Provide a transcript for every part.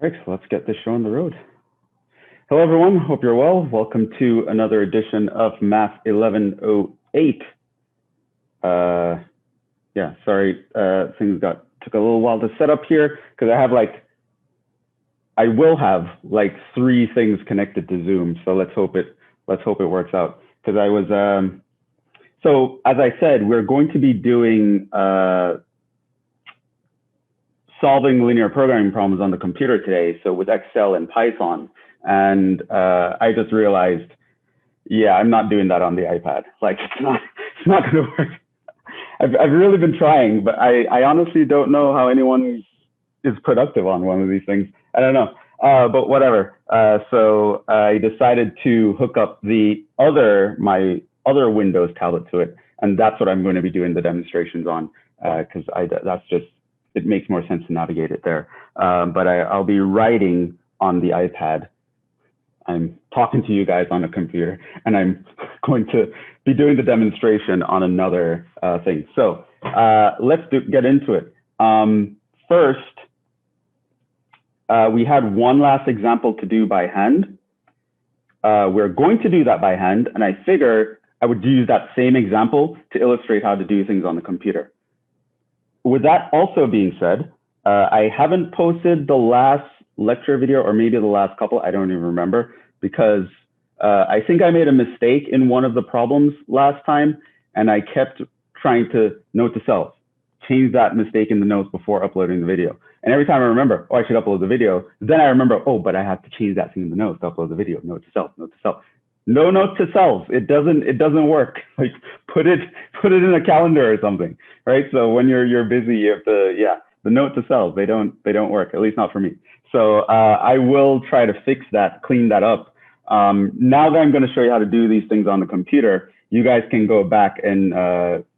All right, so let's get this show on the road. Hello, everyone. Hope you're well. Welcome to another edition of Math 1108. Sorry, things took a little while to set up here because I will have like 3 things connected to Zoom. So let's hope it works out. Because so as I said, we're going to be doing solving linear programming problems on the computer today. So with Excel and Python. And I just realized, yeah, I'm not doing that on the iPad. Like it's not going to work. I've really been trying, but I honestly don't know how anyone is productive on one of these things. I don't know, but whatever. So I decided to hook up my other Windows tablet to it, and that's what I'm going to be doing the demonstrations on because it makes more sense to navigate it there. But I'll be writing on the iPad. I'm talking to you guys on a computer, and I'm going to be doing the demonstration on another thing. So let's get into it. First, we had one last example to do by hand. We're going to do that by hand, and I figure I would use that same example to illustrate how to do things on the computer. With that also being said, I haven't posted the last lecture video, or maybe the last couple, I don't even remember, because I think I made a mistake in one of the problems last time, and I kept trying to note to self, change that mistake in the notes before uploading the video. And every time I remember, oh, I should upload the video, then I remember, oh, but I have to change that thing in the notes to upload the video. Note to self, note to self. No note to self. It doesn't work. Like put it in a calendar or something, right? So when you're busy, you have to, the note to self, they don't work, at least not for me. So I will try to fix that, clean that up. Now that I'm going to show you how to do these things on the computer, you guys can go back and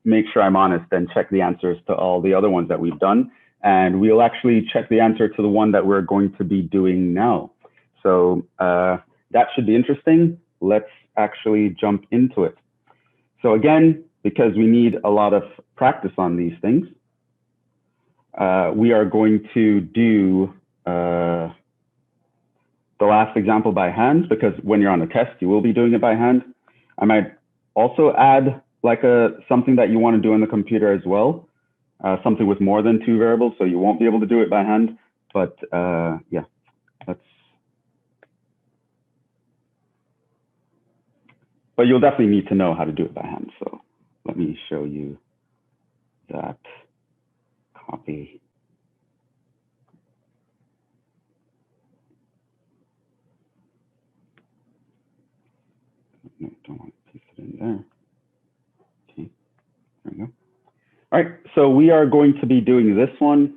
make sure I'm honest and check the answers to all the other ones that we've done. And we'll actually check the answer to the one that we're going to be doing now. So that should be interesting. Let's actually jump into it. So again, because we need a lot of practice on these things, we are going to do the last example by hand, because when you're on a test, you will be doing it by hand. I might also add like something that you want to do on the computer as well, something with more than 2 variables, so you won't be able to do it by hand. But yeah, but you'll definitely need to know how to do it by hand. So let me show you that. Copy. No, don't want to paste it in there. Okay, there we go. All right, so we are going to be doing this one.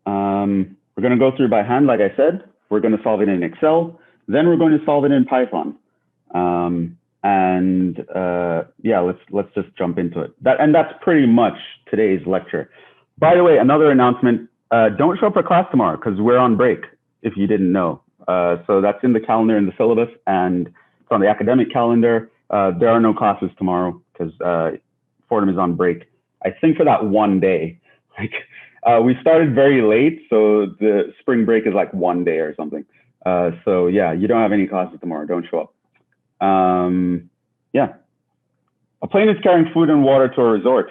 We're going to go through by hand, like I said. We're going to solve it in Excel. Then we're going to solve it in Python. Yeah, let's just jump into it. That's pretty much today's lecture. By the way, another announcement: don't show up for class tomorrow because we're on break. If you didn't know, so that's in the calendar in the syllabus, and it's on the academic calendar. There are no classes tomorrow because Fordham is on break. I think for that one day. Like we started very late, so the spring break is like one day or something. So yeah, you don't have any classes tomorrow. Don't show up. Yeah, a plane is carrying food and water to a resort,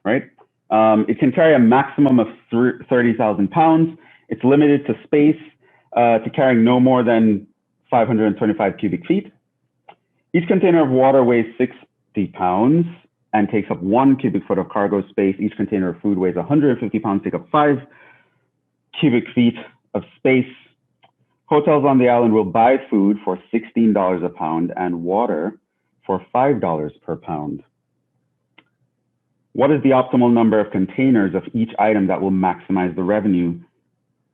right? It can carry a maximum of 30,000 pounds. It's limited to space to carrying no more than 525 cubic feet. Each container of water weighs 60 pounds and takes up 1 cubic foot of cargo space. Each container of food weighs 150 pounds, take up 5 cubic feet of space. Hotels on the island will buy food for $16 a pound and water for $5 per pound. What is the optimal number of containers of each item that will maximize the revenue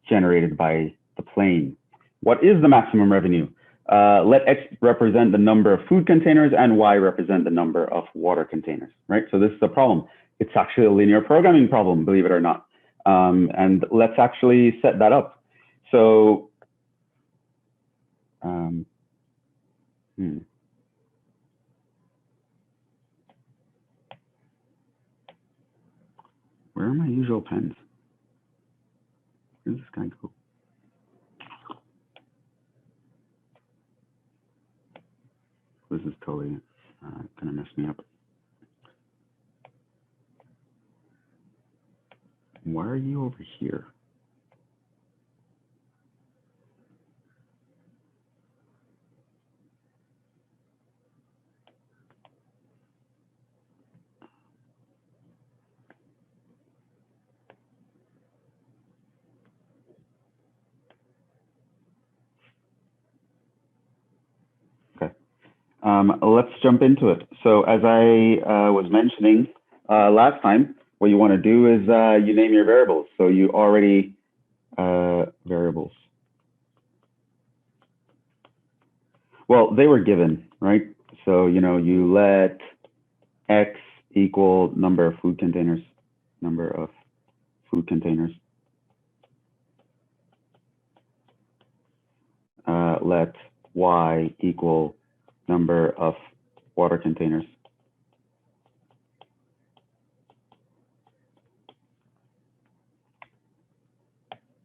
generated by the plane? What is the maximum revenue? Let X represent the number of food containers and Y represent the number of water containers, right? So this is a problem. It's actually a linear programming problem, believe it or not. And let's actually set that up. So, where are my usual pens? Where does this guy go? This is totally gonna mess me up. Why are you over here? Okay. Let's jump into it. So as I was mentioning last time, what you want to do is you name your variables. So you already variables. Well, they were given, right? So, you let X equal number of food containers, Let Y equal number of water containers.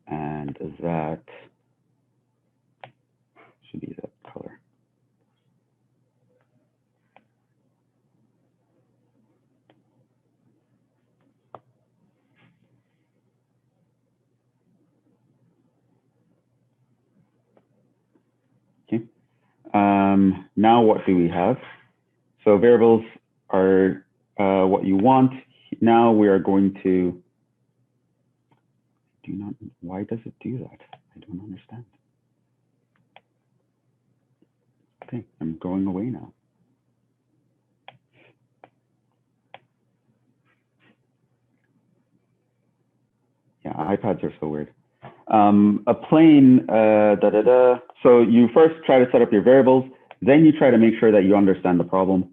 And that should be that color. Okay. Now what do we have? So variables are what you want. Now we are going to why does it do that? I don't understand. Okay, I'm going away now. Yeah, iPads are so weird. A plain, So you first try to set up your variables, then you try to make sure that you understand the problem.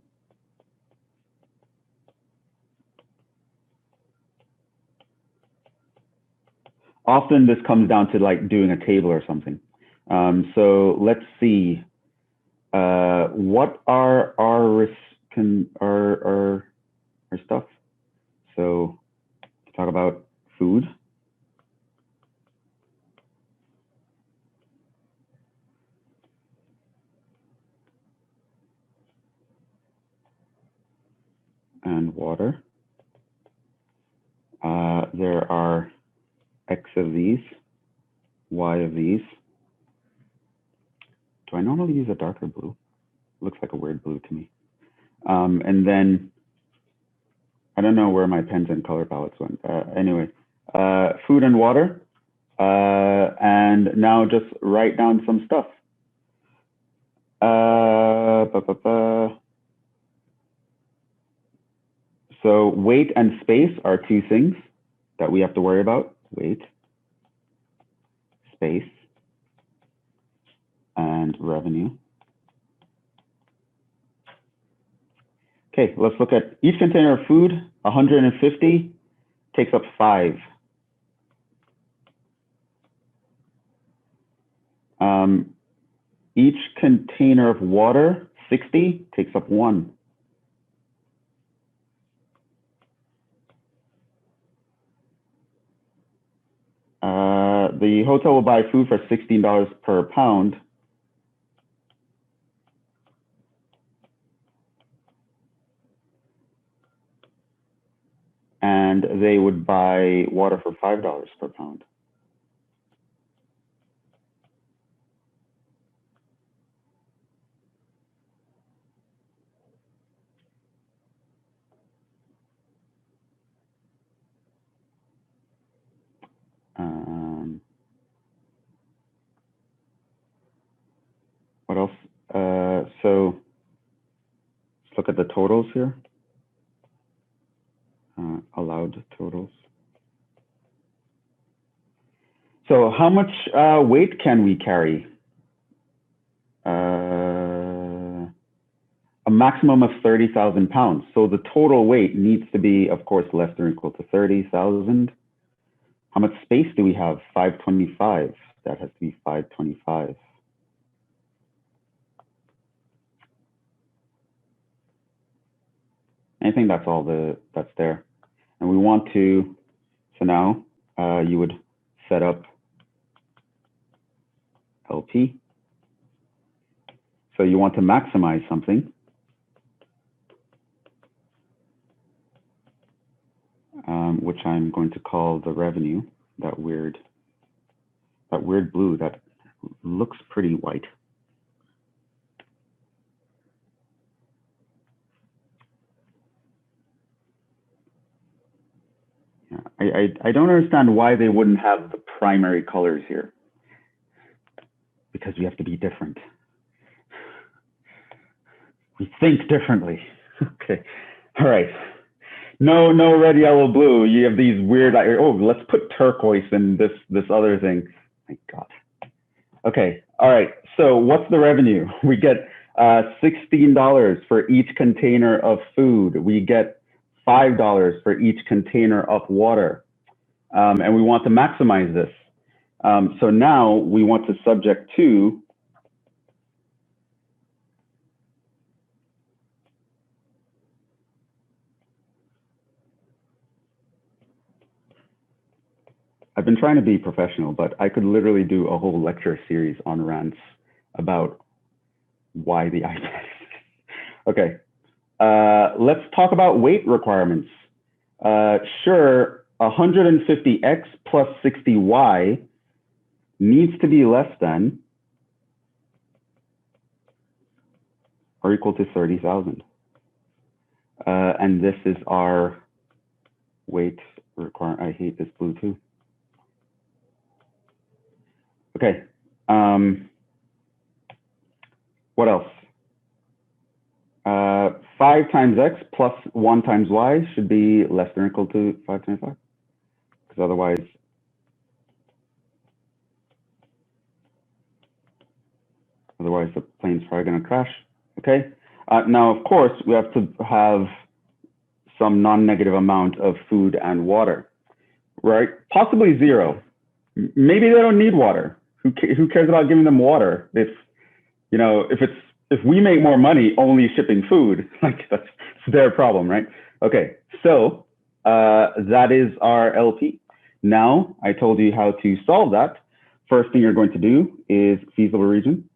Often this comes down to like doing a table or something. So let's see. What are our stuff? So talk about food. And water. There are X of these, Y of these. Do I normally use a darker blue? Looks like a weird blue to me. And then, I don't know where my pens and color palettes went. Anyway, food and water. And now just write down some stuff. So weight and space are two things that we have to worry about. Weight, space, and revenue. Okay, let's look at each container of food, 150, takes up 5. Each container of water, 60, takes up 1. The hotel will buy food for $16 per pound. And they would buy water for $5 per pound. What else? So let's look at the totals here. Allowed totals. So how much weight can we carry? A maximum of 30,000 pounds. So the total weight needs to be, of course, less than or equal to 30,000. How much space do we have? 525. That has to be 525. I think that's all that's there. And we want to, so now you would set up LP. So you want to maximize something. Which I'm going to call the revenue, that weird blue that looks pretty white. Yeah, I don't understand why they wouldn't have the primary colors here. Because we have to be different. We think differently. Okay, all right. No red, yellow, blue. You have these weird, oh, let's put turquoise in this other thing. My God. Okay, all right. So what's the revenue? We get $16 for each container of food. We get $5 for each container of water. And we want to maximize this. So now we want to subject to I've been trying to be professional, but I could literally do a whole lecture series on rants about why the iPad. Okay, let's talk about weight requirements. Sure, 150x plus 60y needs to be less than or equal to 30,000. And this is our weight requirement. I hate this blue too. Okay. What else? 5 times x plus 1 times y should be less than or equal to 5 times 5. Because otherwise the plane's probably going to crash. Okay. Now, of course, we have to have some non-negative amount of food and water, right? Possibly 0. Maybe they don't need water. Who cares about giving them water? If we make more money only shipping food, like that's their problem, right? Okay, so that is our LP. Now I told you how to solve that. First thing you're going to do is feasible region.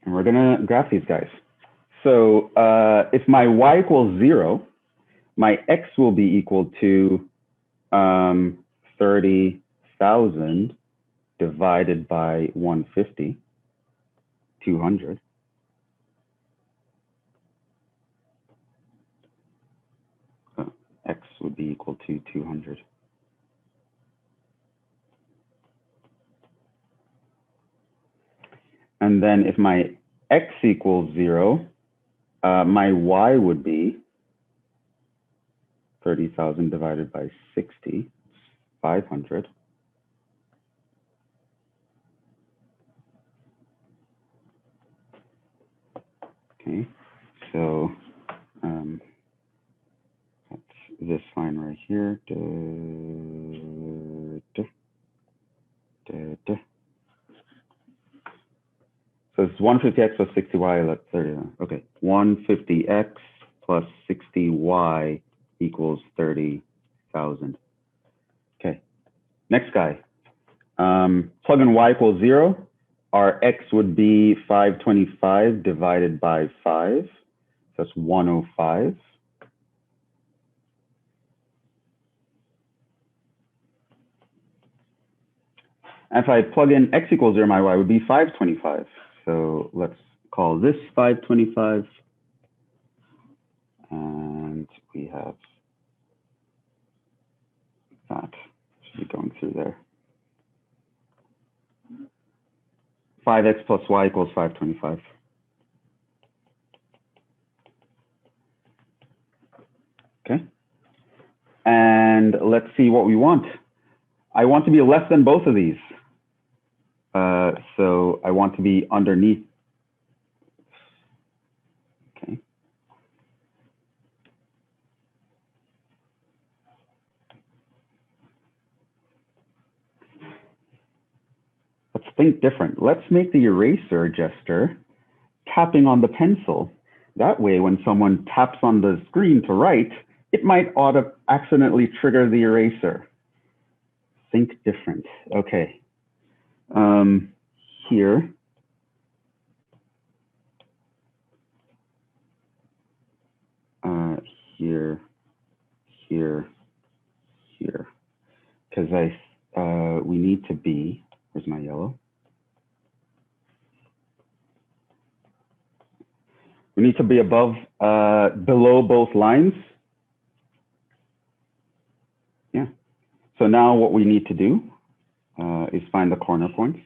And we're gonna graph these guys. So if my y equals 0, my x will be equal to 30,000 divided by 150, 200. X would be equal to 200. And then if my x equals 0, my y would be 30,000 divided by 60, 500. Okay, so that's this line right here. So it's 150x plus 60y, let's 30. Okay, 150x plus 60y equals 30,000. Okay, next guy. Plug in y equals 0. Our x would be 525 divided by 5. So that's 105. And if I plug in x equals 0, my y would be 525. So let's call this 525. And we have that. Should be going through there. 5x plus y equals 525. Okay. And let's see what we want. I want to be less than both of these. So I want to be underneath. Okay. Let's think different. Let's make the eraser gesture tapping on the pencil. That way, when someone taps on the screen to write, it might accidentally trigger the eraser. Think different. Okay. Here. Here. Because we need to be, where's my yellow? We need to be below both lines. Yeah. So now what we need to do is find the corner points.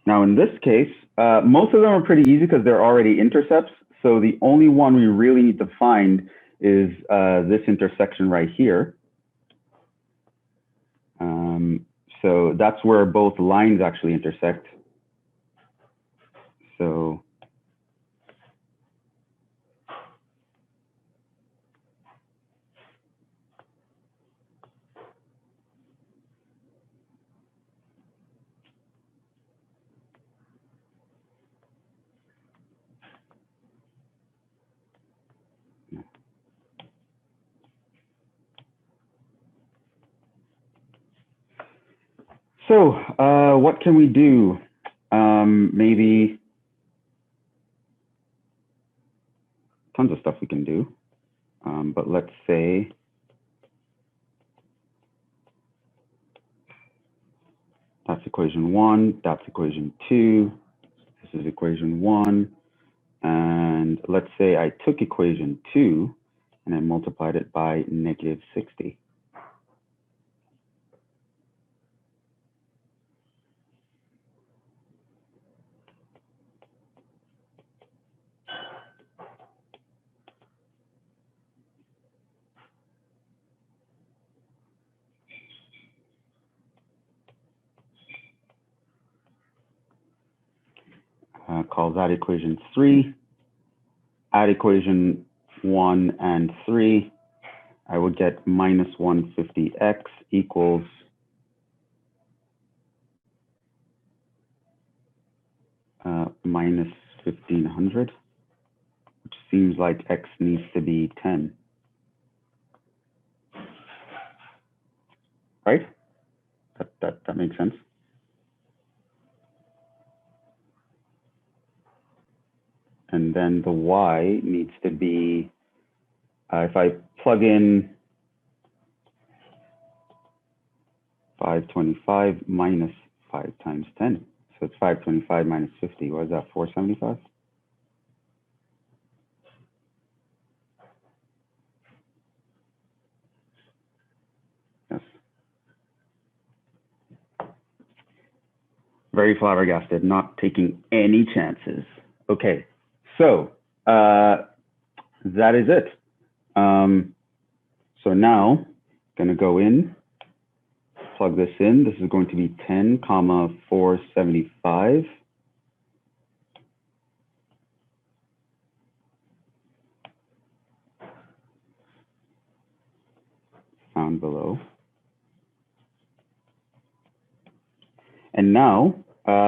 Now in this case, most of them are pretty easy because they're already intercepts. So the only one we really need to find is this intersection right here. So that's where both lines actually intersect. So what can we do? Maybe tons of stuff we can do. But let's say that's equation 1, that's equation 2, this is equation 1. And let's say I took equation 2 and I multiplied it by -60. Call that equation 3. Add equation 1 and 3. I would get -150x equals -1500, which seems like x needs to be 10. Right? That makes sense. And then the y needs to be, if I plug in 525 minus 5 times 10. So it's 525 minus 50. What is that, 475? Yes. Very flabbergasted, not taking any chances. Okay, so that is it. So now, gonna go in, plug this in. This is going to be 10 comma 475. Found below. And now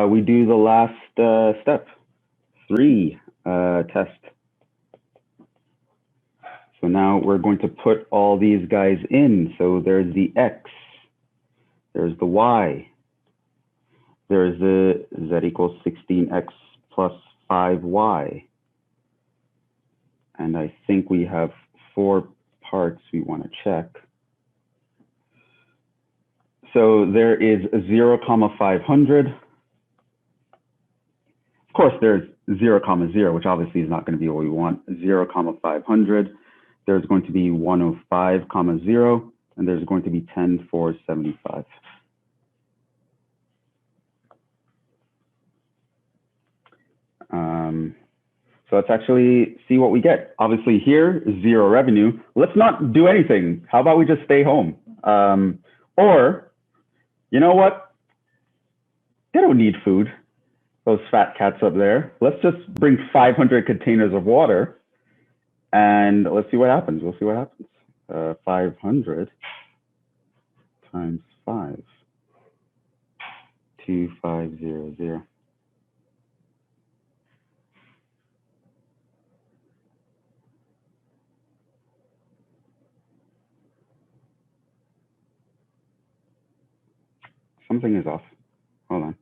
we do the last step, 3 test. So now we're going to put all these guys in. So there's the x, there's the y, there's the z equals 16x plus 5y. And I think we have 4 parts we want to check. So there is 0, 500. Of course, there's 0, 0, which obviously is not going to be what we want. 0, 500. There's going to be 105, 0, and there's going to be 10, 475. So let's actually see what we get. Obviously here, 0 revenue. Let's not do anything. How about we just stay home? Or, you know what? They don't need food, those fat cats up there. Let's just bring 500 containers of water and let's see what happens. We'll see what happens. 500 times 5, 2500. Something is off. Hold on.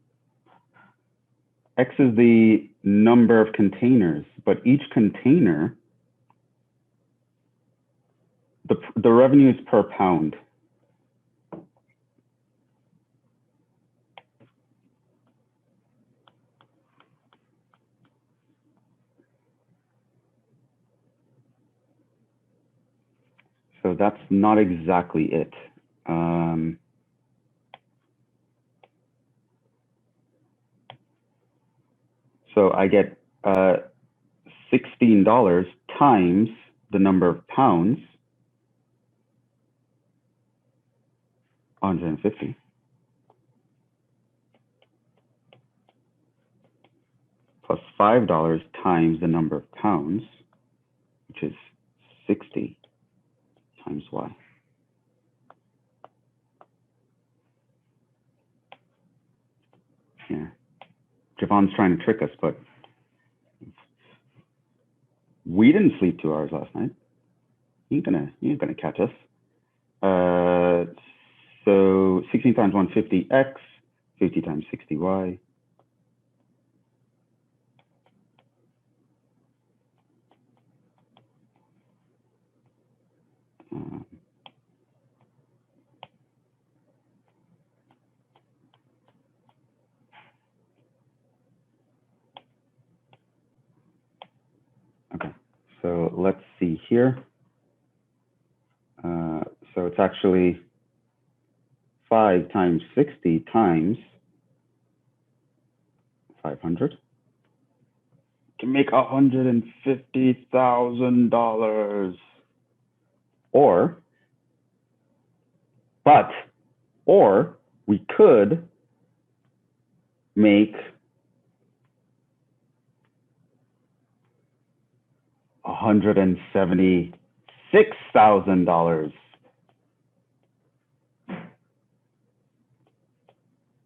X is the number of containers, but each container, the revenue is per pound. So that's not exactly it. So I get $16 times the number of pounds, 150. Plus $5 times the number of pounds, which is 60 times Y. Yeah. Jhevon's trying to trick us, but we didn't sleep 2 hours last night. You ain't gonna catch us. So 16 times 150x, 50 times 60y. Okay, so let's see here. So it's actually 5 times 60 times 500 to make $150,000. Or we could make $176,000.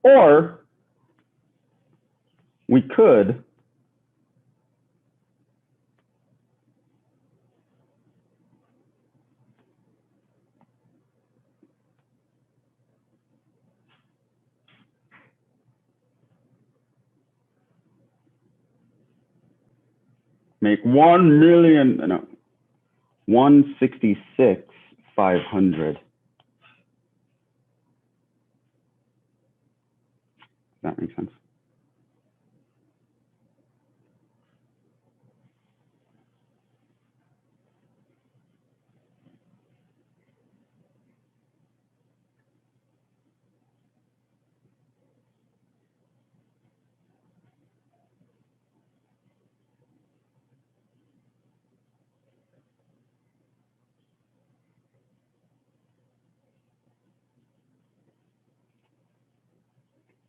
Or we could make 166,500. That makes sense.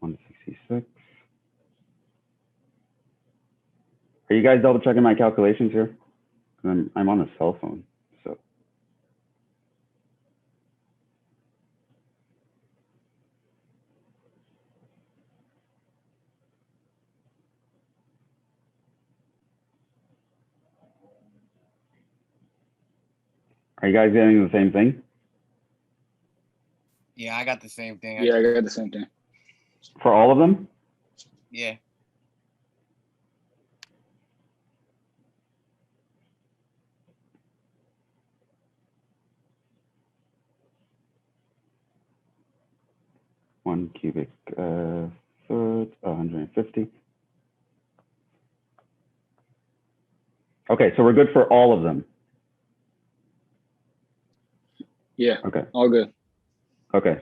$166. Are you guys double checking my calculations here? I'm on a cell phone, so. Are you guys getting the same thing? Yeah, I got the same thing. Yeah, I got the same thing. For all of them? Yeah. One cubic foot, 150. Okay, so we're good for all of them. Yeah. Okay. All good. Okay.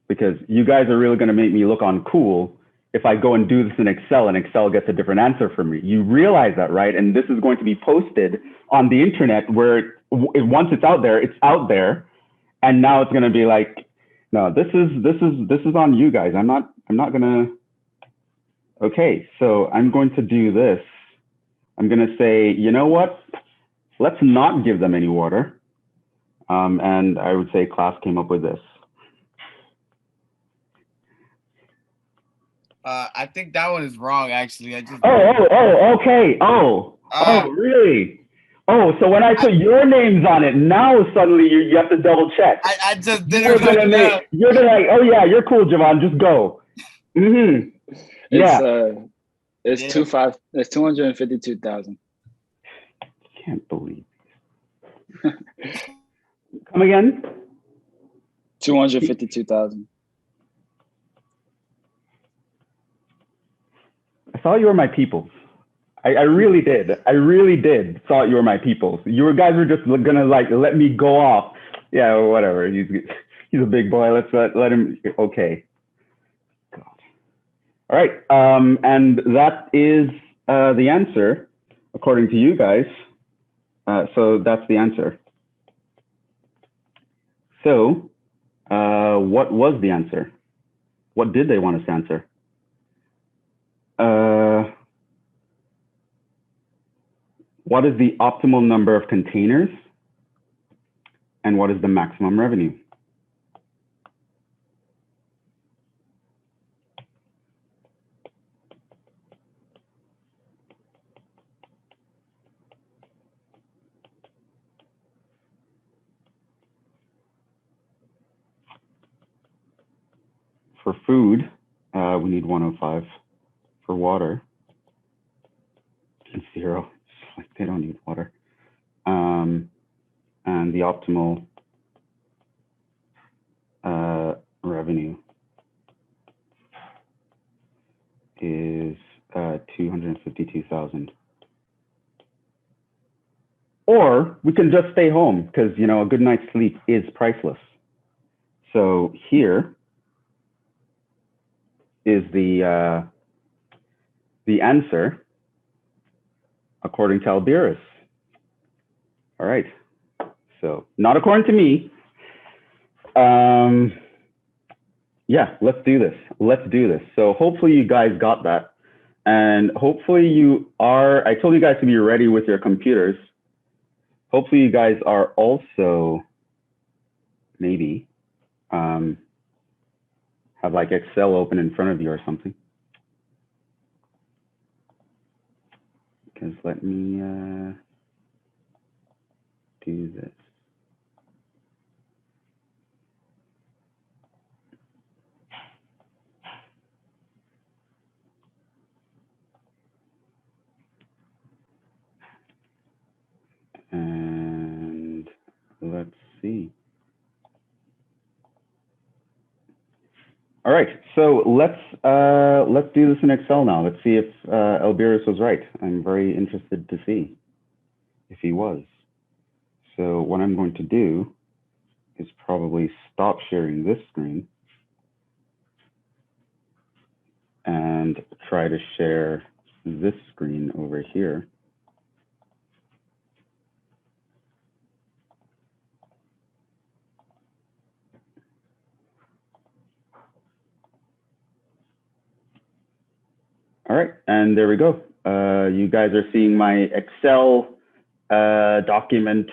Because you guys are really going to make me look uncool if I go and do this in Excel and Excel gets a different answer from me. You realize that, right? And this is going to be posted on the internet where once it's out there. And now it's going to be like, no, this is on you guys. I'm not going to. Okay, so I'm going to do this. I'm going to say, you know what? Let's not give them any water. And I would say class came up with this. I think that one is wrong, actually. I just. Okay. Really? Oh, so when I put your names on it, now suddenly you have to double check. I just You're didn't look it up. You're like, oh yeah, you're cool, Jhevon, just go. Yeah. It's 252,000. Can't believe it. Come again? 252,000. I thought you were my peoples. I really did. I really did thought you were my peoples. You guys were just gonna like let me go off. Yeah, whatever. He's a big boy. Let's let him. Okay. God. All right. And that is the answer according to you guys. So that's the answer. So what was the answer? What did they want us to answer? What is the optimal number of containers? And what is the maximum revenue? For food, we need 105. For water, it's 0. Like they don't need water. And the optimal revenue is 252,000. Or we can just stay home because a good night's sleep is priceless. So here is the answer according to Albiris. All right. So not according to me. Yeah, let's do this. Let's do this. So hopefully you guys got that. And hopefully I told you guys to be ready with your computers. Hopefully you guys are also maybe have like Excel open in front of you or something. Because let me do this. And let's see. All right, so let's do this in Excel now. Let's see if Albiris was right. I'm very interested to see if he was. So what I'm going to do is probably stop sharing this screen and try to share this screen over here. All right, and there we go. You guys are seeing my Excel document.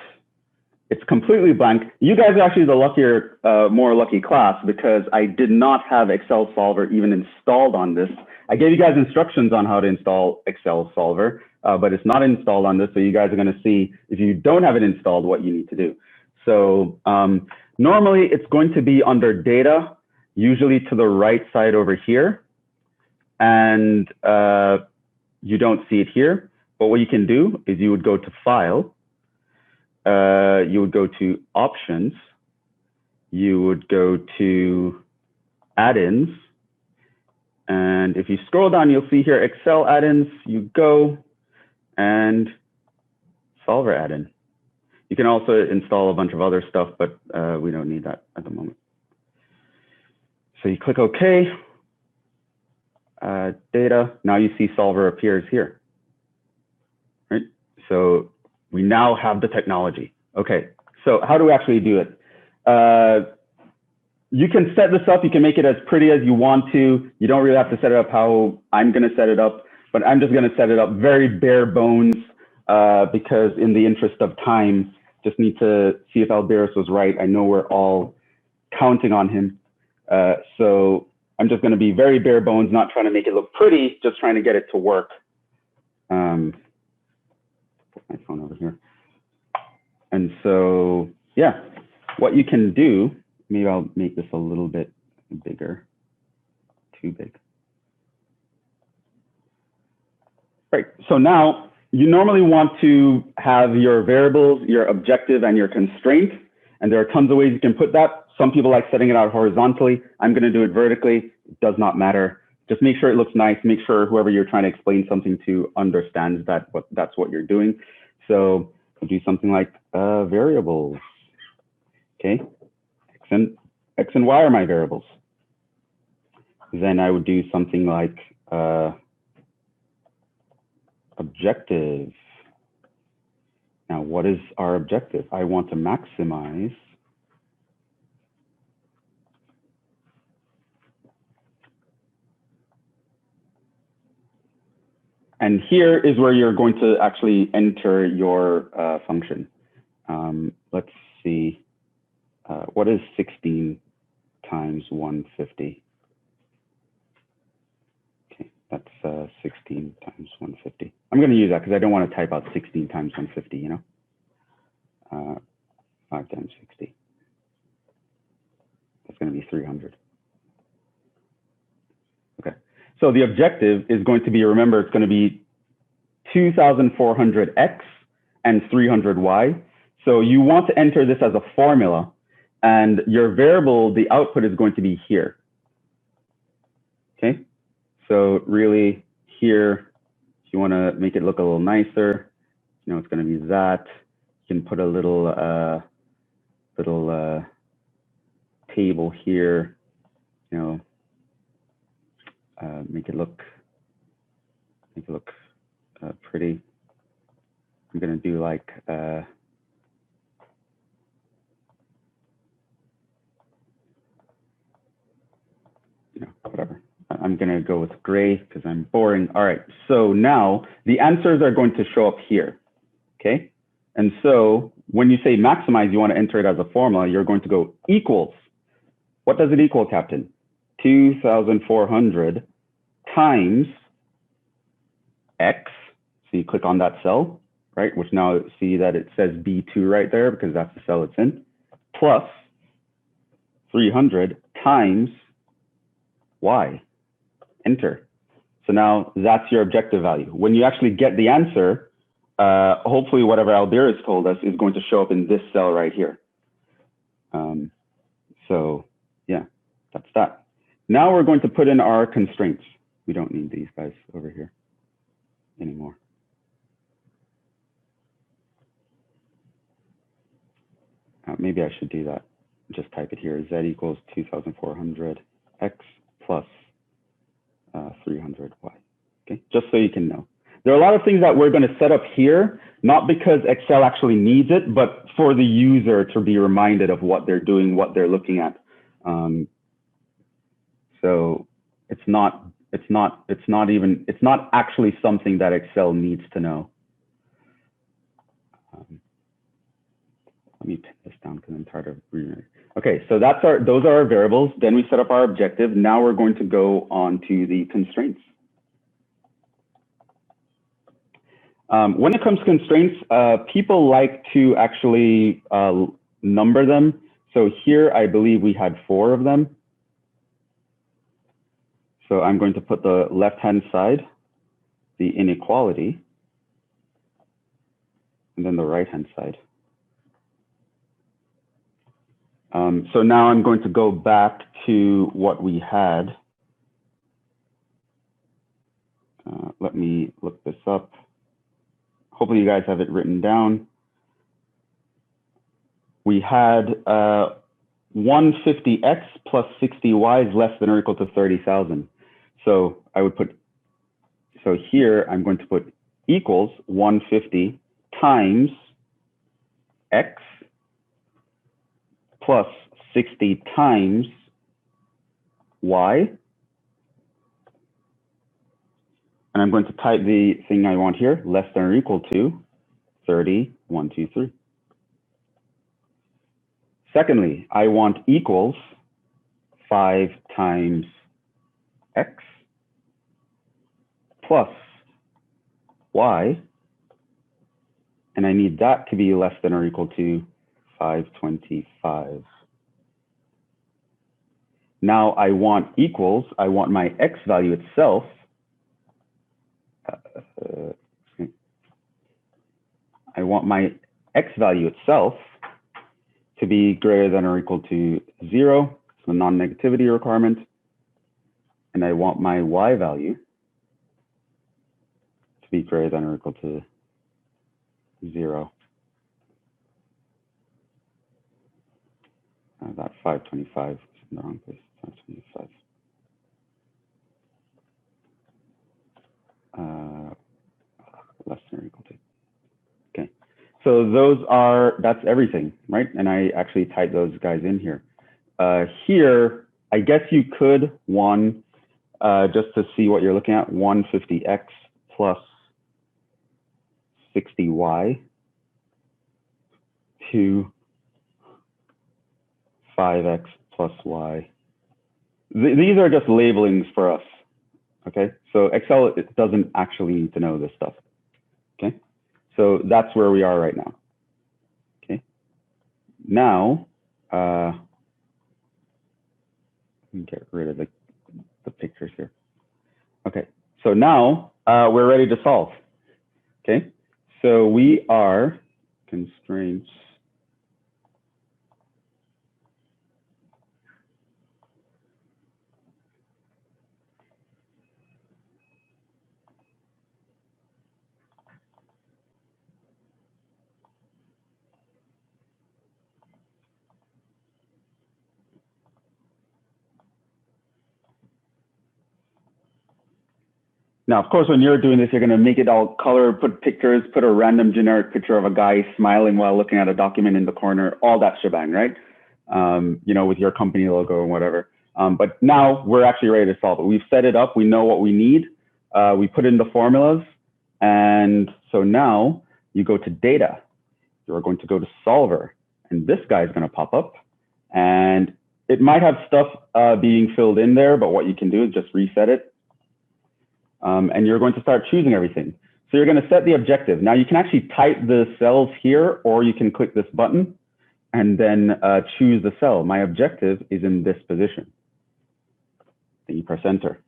It's completely blank. You guys are actually the more lucky class because I did not have Excel Solver even installed on this. I gave you guys instructions on how to install Excel Solver, but it's not installed on this. So you guys are going to see if you don't have it installed, what you need to do. So normally it's going to be under data, usually to the right side over here. And you don't see it here. But what you can do is you would go to File. You would go to Options. You would go to Add-ins. And if you scroll down, you'll see here Excel add-ins. You go and Solver add-in. You can also install a bunch of other stuff, but we don't need that at the moment. So you click OK. Data. Now you see Solver appears here. Right? So we now have the technology. Okay, so how do we actually do it? You can set this up. You can make it as pretty as you want to. You don't really have to set it up how I'm going to set it up, but I'm just going to set it up very bare bones because in the interest of time, Just need to see if Alberis was right. I know we're all counting on him. So I'm just going to be very bare bones, not trying to make it look pretty, just trying to get it to work. Put my phone over here. And so, yeah, what you can do, maybe I'll make this a little bit bigger, too big. Right, so now you normally want to have your variables, your objective, and your constraint. And there are tons of ways you can put that. Some people like setting it out horizontally. I'm going to do it vertically. It does not matter. Just make sure it looks nice. Make sure whoever you're trying to explain something to understands that that's what you're doing. So we'll do something like variables. Okay, X and Y are my variables. Then I would do something like objective. Now, what is our objective? I want to maximize and here is where you're going to actually enter your function. Let's see, what is 16 times 150? Okay, that's 16 times 150. I'm going to use that because I don't want to type out 16 times 150, you know? 5 times 60. That's going to be 300. Okay, so the objective is going to be, remember, it's going to be 2,400x and 300y. So you want to enter this as a formula, and your variable, the output is going to be here. Okay, so really here, if you want to make it look a little nicer, you know, it's going to be that. You can put a little table here, you know, make it look pretty. I'm going to do like you know, whatever. I'm going to go with gray because I'm boring. All right, so now the answers are going to show up here. Okay, and so when you say maximize, you want to enter it as a formula. You're going to go equals. What does it equal, Captain? 2,400 times x. So you click on that cell, right? Which now see that it says B2 right there because that's the cell it's in, plus 300 times y. Enter. So now that's your objective value. When you actually get the answer, hopefully whatever Alberis told us is going to show up in this cell right here. So yeah, that's that. Now we're going to put in our constraints. We don't need these guys over here anymore. Maybe I should do that. Just type it here. Z equals 2,400 x plus 300 y. Okay, just so you can know. There are a lot of things that we're going to set up here, not because Excel actually needs it, but for the user to be reminded of what they're doing, what they're looking at. So it's not actually something that Excel needs to know. Let me pin this down because I'm tired of reading it. Okay, so those are our variables. Then we set up our objective. Now we're going to go on to the constraints. When it comes to constraints, people like to actually number them. So here, I believe we had 4 of them. So I'm going to put the left-hand side, the inequality, and then the right-hand side. So now I'm going to go back to what we had. Let me look this up. Hopefully you guys have it written down. We had 150x plus 60y is less than or equal to 30,000. So I would put, so here I'm going to put equals 150 times x plus 60 times y. And I'm going to type the thing I want here, less than or equal to 30, 1, 2, 3. Secondly, I want equals 5 times x plus y, and I need that to be less than or equal to 525. Now I want equals, I want my x value itself, I want my x value itself to be greater than or equal to 0, so non-negativity requirement, and I want my y value to be greater than or equal to 0. That 525 is in the wrong place. 525. Less than or equal to. Okay, so those are, that's everything, right? And I actually typed those guys in here. Here, I guess you could, just to see what you're looking at, 150x plus 60y to 5x plus y. These are just labelings for us, okay? So Excel, it doesn't actually need to know this stuff, okay? So that's where we are right now, okay? Now, let me get rid of the pictures here. Okay, so now we're ready to solve, okay? So we are constraints. Now, of course, when you're doing this, you're going to make it all color, put pictures, put a random generic picture of a guy smiling while looking at a document in the corner, all that shebang, right? You know, with your company logo or whatever. But now we're actually ready to solve it. We've set it up. We know what we need. We put in the formulas. And so now you go to data. You're going to go to solver. And this guy is going to pop up. And it might have stuff being filled in there, but what you can do is just reset it. And you're going to start choosing everything. So you're going to set the objective. Now you can actually type the cells here, or you can click this button and then choose the cell. My objective is in this position. Then you press enter.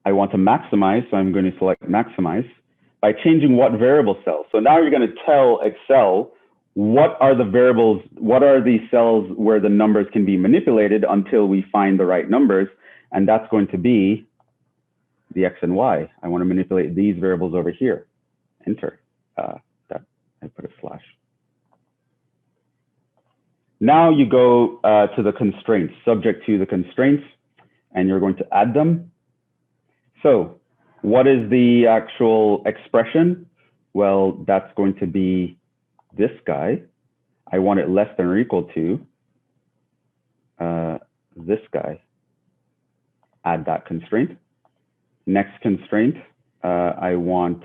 I want to maximize, so I'm going to select maximize by changing what variable cell. So now you're going to tell Excel what are the variables, what are the cells where the numbers can be manipulated until we find the right numbers. And that's going to be the x and y. I want to manipulate these variables over here. Enter. That I put a slash. Now you go to the constraints, subject to the constraints, and you're going to add them. So what is the actual expression? Well, that's going to be this guy. I want it less than or equal to this guy. Add that constraint. Next constraint, I want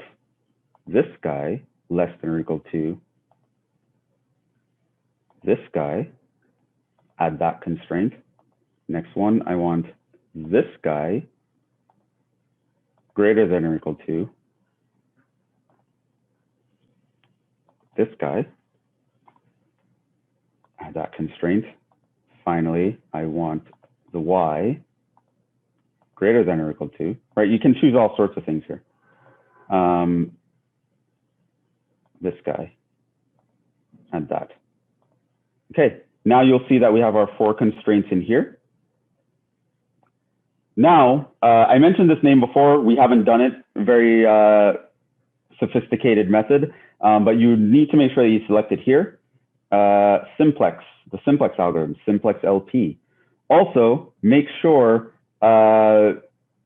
this guy less than or equal to this guy. Add that constraint. Next one, I want this guy greater than or equal to this guy. Add that constraint. Finally, I want the y greater than or equal to, right? You can choose all sorts of things here. This guy, and that. Okay, now you'll see that we have our 4 constraints in here. Now, I mentioned this name before. We haven't done it, very sophisticated method, but you need to make sure that you select it here. Simplex, the simplex algorithm, simplex LP. Also, make sure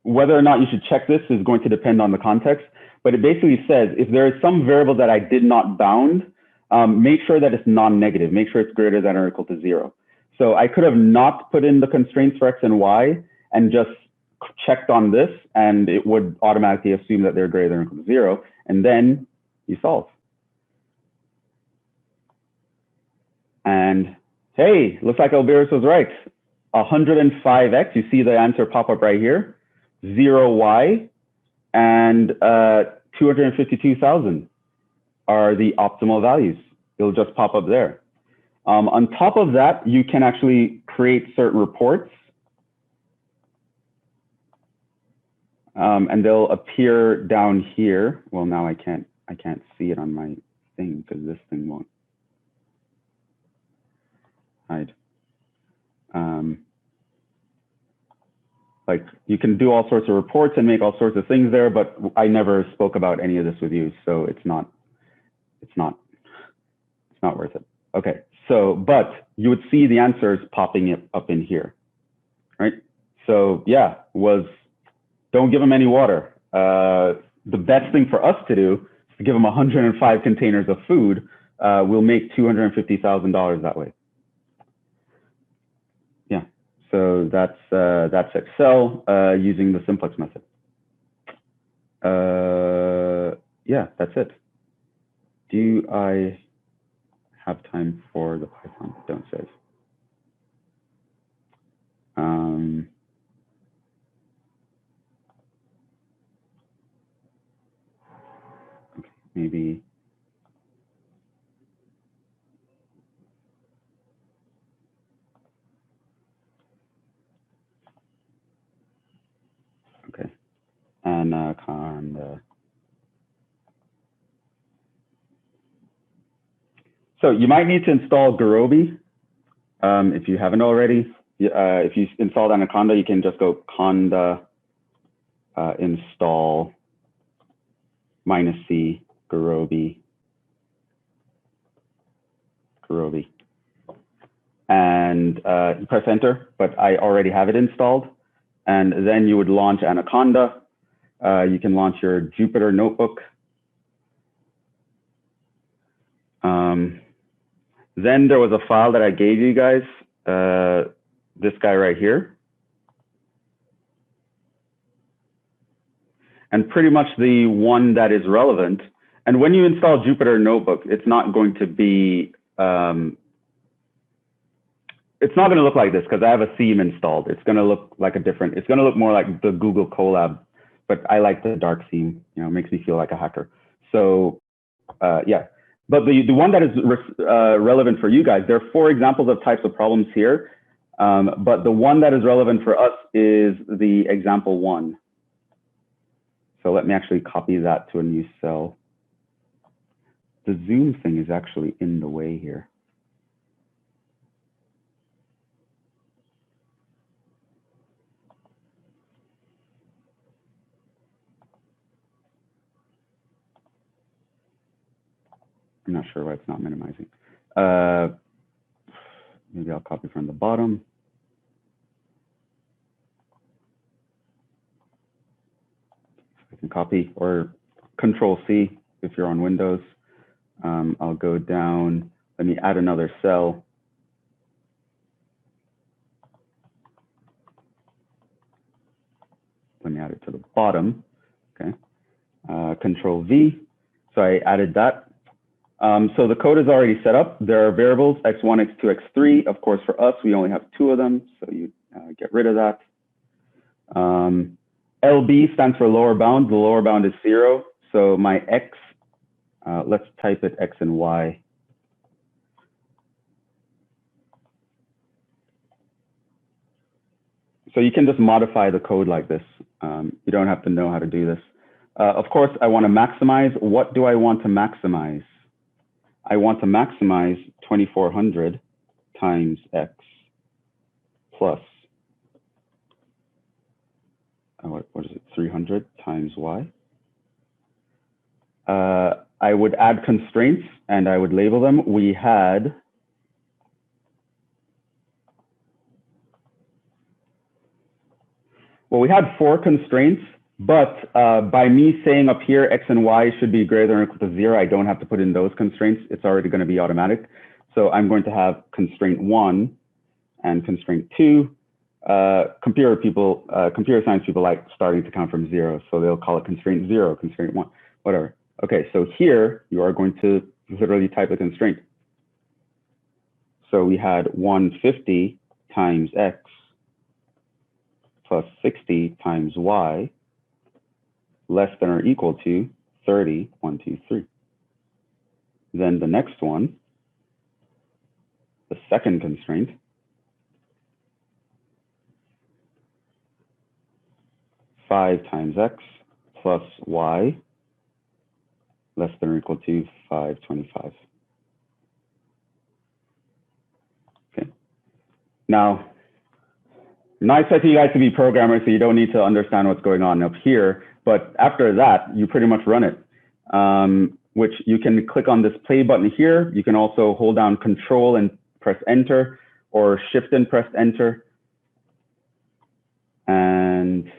whether or not you should check this is going to depend on the context, but it basically says if there is some variable that I did not bound, make sure that it's non-negative, make sure it's greater than or equal to 0. So I could have not put in the constraints for x and y and just checked on this, and it would automatically assume that they're greater than or equal to 0, and then you solve. And Hey, looks like Alberus was right. 105x, you see the answer pop up right here. 0y, and 252,000 are the optimal values. It'll just pop up there. On top of that, you can actually create certain reports, and they'll appear down here. Well, now I can't see it on my thing because this thing won't hide. Like you can do all sorts of reports and make all sorts of things there, but I never spoke about any of this with you, so it's not worth it. Okay, so but you would see the answers popping up in here, right? So yeah, don't give them any water. The best thing for us to do is to give them 105 containers of food. We'll make $250,000 that way. Yeah, so that's Excel using the simplex method. Yeah, that's it. Do I have time for the Python? Don't save. Okay, maybe. Okay, Anaconda. So you might need to install Gurobi if you haven't already. If you installed Anaconda, you can just go conda install -c Gurobi, and you press enter. But I already have it installed, and then you would launch Anaconda. You can launch your Jupyter notebook. Then there was a file that I gave you guys, this guy right here. And pretty much the one that is relevant. And when you install Jupyter Notebook, it's not going to be, it's not going to look like this because I have a theme installed. It's going to look like it's going to look more like the Google Colab, but I like the dark theme, you know, it makes me feel like a hacker. So yeah. But the one that is relevant for you guys, there are 4 examples of types of problems here. But the one that is relevant for us is the example 1. So let me actually copy that to a new cell. The zoom thing is actually in the way here. I'm not sure why it's not minimizing. Maybe I'll copy from the bottom. I can copy, or Control C if you're on Windows. I'll go down. Let me add another cell. Let me add it to the bottom. Okay. Control V. So I added that. So the code is already set up. There are variables x1, x2, x3. Of course, for us, we only have 2 of them, so you get rid of that. LB stands for lower bound. The lower bound is 0. So my x, let's type it x and y. So you can just modify the code like this. You don't have to know how to do this. Of course, I want to maximize. What do I want to maximize? I want to maximize 2400 times x plus, what is it, 300 times y. I would add constraints and I would label them. We had we had 4 constraints, but by me saying up here, x and y should be greater than or equal to 0, I don't have to put in those constraints. It's already going to be automatic. So I'm going to have constraint 1 and constraint 2. Computer science people like starting to count from 0. So they'll call it constraint 0, constraint 1, whatever. Okay, so here you are going to literally type a constraint. So we had 150 times x plus 60 times y less than or equal to 30, 1, 2, 3. Then the next one, the second constraint, five times x plus y less than or equal to 525. Okay. Now, I'm not expecting you guys to be programmers, so you don't need to understand what's going on up here. But after that, you pretty much run it, which you can click on this play button here. You can also hold down Control and press Enter, or Shift and press Enter. And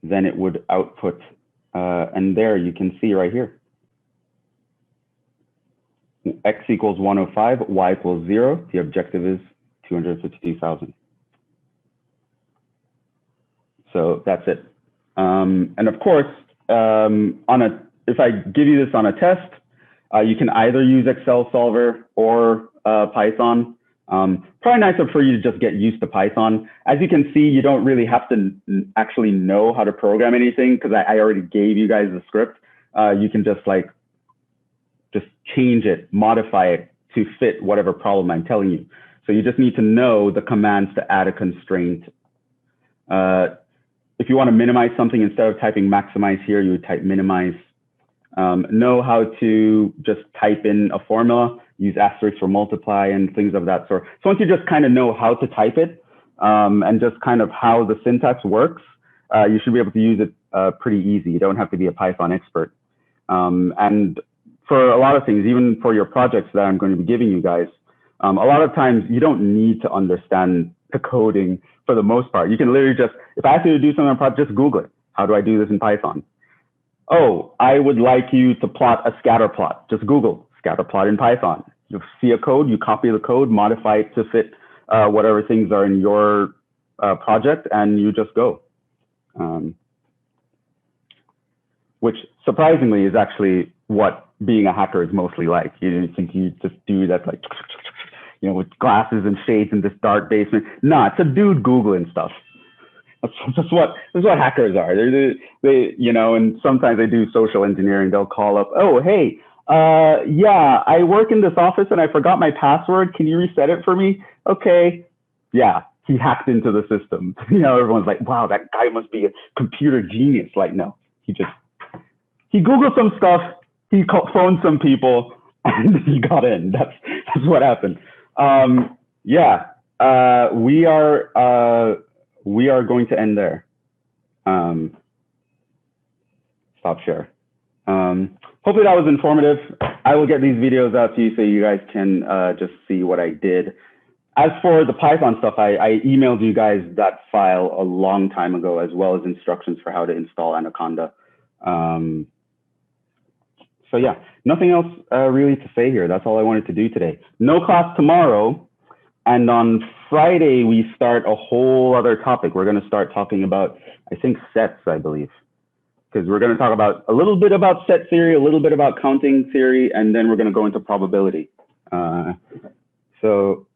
then it would output, and there you can see right here. X equals 105, Y equals 0. The objective is 252,000. So that's it. And of course, if I give you this on a test, you can either use Excel Solver or Python. Probably nicer for you to just get used to Python. As you can see, you don't really have to actually know how to program anything because I already gave you guys the script. You can just change it, modify it to fit whatever problem I'm telling you. So you just need to know the commands to add a constraint. If you want to minimize something, instead of typing maximize here, you would type minimize. Know how to just type in a formula, use asterisk for multiply and things of that sort. So once you just kind of know how to type it and just kind of how the syntax works, you should be able to use it pretty easy. You don't have to be a Python expert. And for a lot of things, even for your projects that I'm going to be giving you guys, a lot of times you don't need to understand the coding for the most part. You can literally just, if I ask you to do something on a project, just Google it. How do I do this in Python? Oh, I would like you to plot a scatter plot. Just Google scatter plot in Python. You see a code, you copy the code, modify it to fit whatever things are in your project, and you just go. Which surprisingly is actually what being a hacker is mostly like. You think you just do that like, with glasses and shades in this dark basement. No, it's a dude Googling stuff. That's what hackers are. They and sometimes they do social engineering. They'll call up, oh, hey, yeah, I work in this office and I forgot my password. Can you reset it for me? Okay. Yeah, he hacked into the system. Everyone's like, wow, that guy must be a computer genius. Like, no, he Googled some stuff. He phoned some people and he got in. That's what happened. Yeah, we are going to end there. Stop share. Hopefully that was informative. I will get these videos out to you so you guys can just see what I did. As for the Python stuff, I emailed you guys that file a long time ago, as well as instructions for how to install Anaconda. So yeah, nothing else really to say here. That's all I wanted to do today. No class tomorrow. And on Friday, we start a whole other topic. We're going to start talking about, I think, sets, I believe. Because we're going to talk about a little bit about set theory, a little bit about counting theory, and then we're going to go into probability. So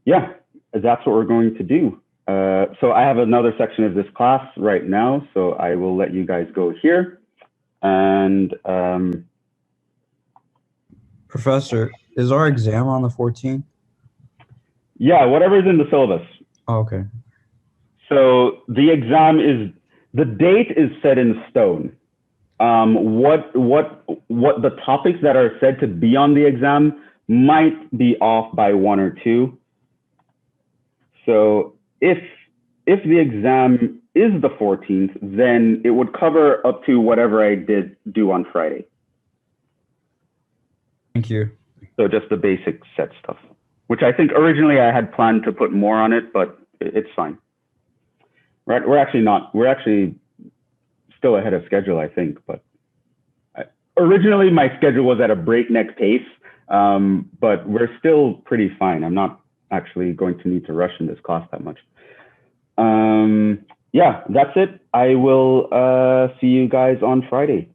yeah, that's what we're going to do. So I have another section of this class right now, so I will let you guys go here. And Professor, is our exam on the 14th? Yeah, whatever's in the syllabus. Oh, okay. So the exam is, the date is set in stone. What the topics that are said to be on the exam might be off by 1 or 2. So if the exam is the 14th, then it would cover up to whatever I did do on Friday. Thank you. So just the basic set stuff, which I think originally I had planned to put more on it, but it's fine. Right? We're actually still ahead of schedule, I think. But originally my schedule was at a breakneck pace, but we're still pretty fine. I'm not actually going to need to rush in this class that much. Yeah, that's it. I will see you guys on Friday.